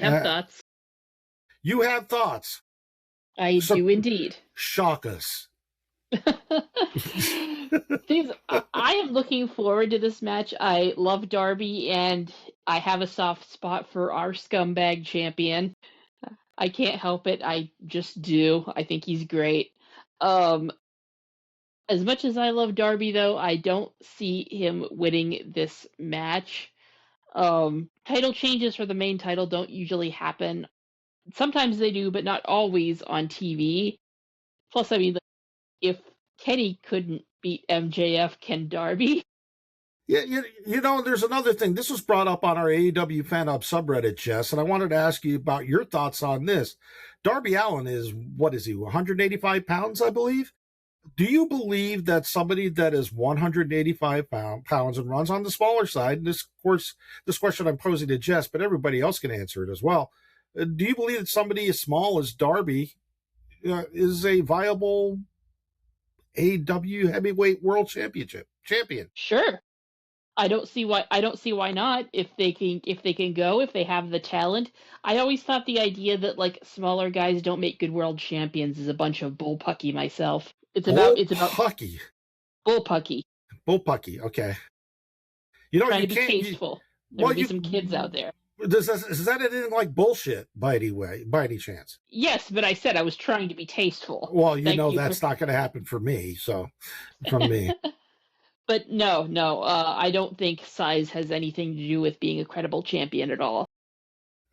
I have thoughts. You have thoughts. I do indeed. Shock us. I am looking forward to this match. I love Darby, and I have a soft spot for our scumbag champion. I can't help it. I just do. I think he's great. As much as I love Darby, though, I don't see him winning this match. Title changes for the main title don't usually happen. Sometimes they do, but not always on TV. Plus, I mean, if Kenny couldn't beat MJF, can Darby? Yeah, you know, there's another thing. This was brought up on our AEW Fan Hub subreddit, Jess, and I wanted to ask you about your thoughts on this. Darby Allin is, what is he, 185 pounds, I believe? Do you believe that somebody that is 185 pounds and runs on the smaller side, and this, of course, this question I'm posing to Jess, but everybody else can answer it as well. Do you believe that somebody as small as Darby is a viable AEW Heavyweight World champion? Sure. I don't see why not if they can go, if they have the talent. I always thought the idea that like smaller guys don't make good world champions is a bunch of bullpucky myself. It's about bullpucky. Bullpucky, okay. You know, trying to be tasteful. There'll be some kids out there. Is that anything like bullshit by any chance? Yes, but I said I was trying to be tasteful. Well, that's not going to happen for me. So, from me. But no, I don't think size has anything to do with being a credible champion at all.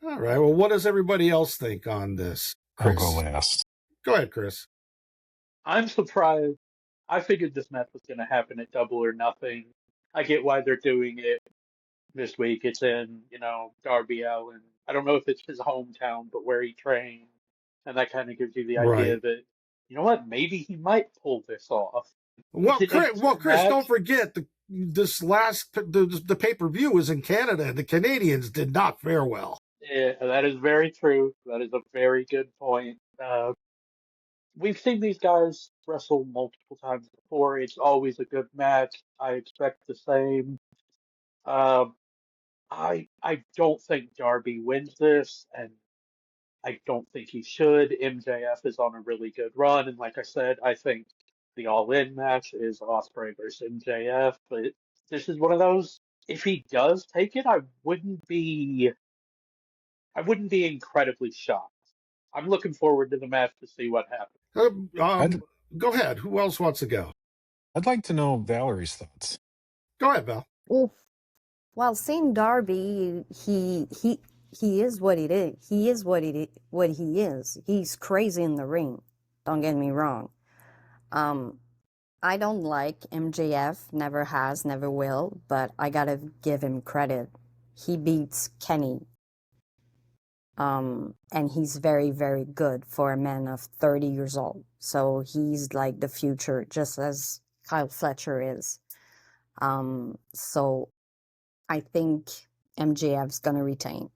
All right. Well, what does everybody else think on this? Chris? I'll go last. Go ahead, Chris. I'm surprised. I figured this match was going to happen at Double or Nothing. I get why they're doing it this week. It's in, Darby Allin. I don't know if it's his hometown, but where he trained. And that kind of gives you the idea that, you know what, maybe he might pull this off. Well, Chris, don't forget the pay-per-view was in Canada, and the Canadians did not fare well. Yeah, that is very true. That is a very good point. We've seen these guys wrestle multiple times before. It's always a good match. I expect the same. I don't think Darby wins this, and I don't think he should. MJF is on a really good run, and like I said, I think the all-in match is Ospreay versus MJF, but this is one of those, if he does take it, I wouldn't be incredibly shocked. I'm looking forward to the match to see what happens. Go ahead. Who else wants to go? I'd like to know Valerie's thoughts. Go ahead, Val. Well, seeing Darby, he is what he is. He is what he is. He's crazy in the ring. Don't get me wrong. I don't like MJF, never has, never will, but I gotta give him credit. He beats Kenny. And he's very, very good for a man of 30 years old. So he's like the future, just as Kyle Fletcher is. So I think MJF's gonna retain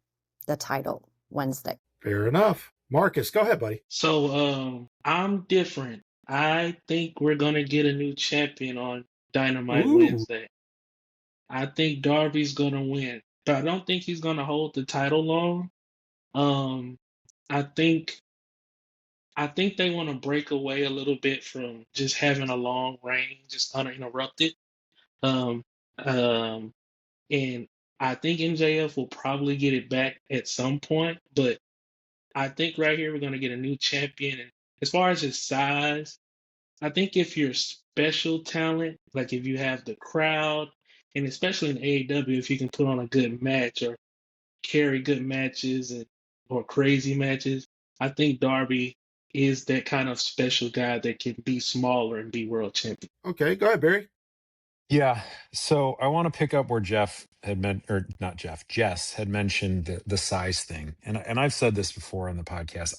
the title Wednesday. Fair enough. Marcus, go ahead, buddy. So, I'm different. I think we're going to get a new champion on Dynamite Wednesday. I think Darby's going to win, but I don't think he's going to hold the title long. I think they want to break away a little bit from just having a long reign, just uninterrupted. And I think MJF will probably get it back at some point, but I think right here we're going to get a new champion. And as far as his size, I think if you're special talent, like if you have the crowd, and especially in AEW, if you can put on a good match or carry good matches or crazy matches, I think Darby is that kind of special guy that can be smaller and be world champion. Okay, go ahead, Barry. Yeah, so I want to pick up where Jess had mentioned the size thing. And I've said this before on the podcast.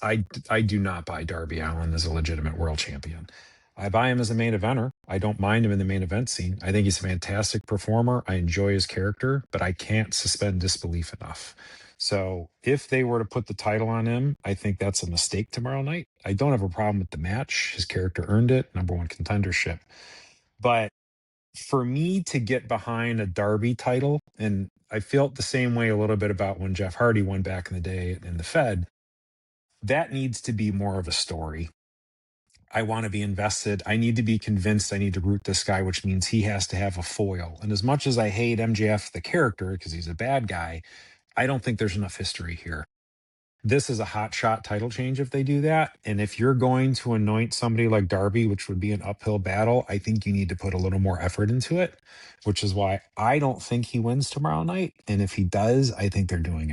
I do not buy Darby Allin as a legitimate world champion. I buy him as a main eventer. I don't mind him in the main event scene. I think he's a fantastic performer. I enjoy his character, but I can't suspend disbelief enough. So if they were to put the title on him, I think that's a mistake tomorrow night. I don't have a problem with the match. His character earned it, #1 contendership. But for me to get behind a Darby title, and I felt the same way a little bit about when Jeff Hardy won back in the day in the Fed. That needs to be more of a story. I want to be invested. I need to be convinced I need to root this guy, which means he has to have a foil. And as much as I hate MJF, the character, because he's a bad guy, I don't think there's enough history here. This is a hot shot title change if they do that. And if you're going to anoint somebody like Darby, which would be an uphill battle, I think you need to put a little more effort into it, which is why I don't think he wins tomorrow night. And if he does, I think they're doing it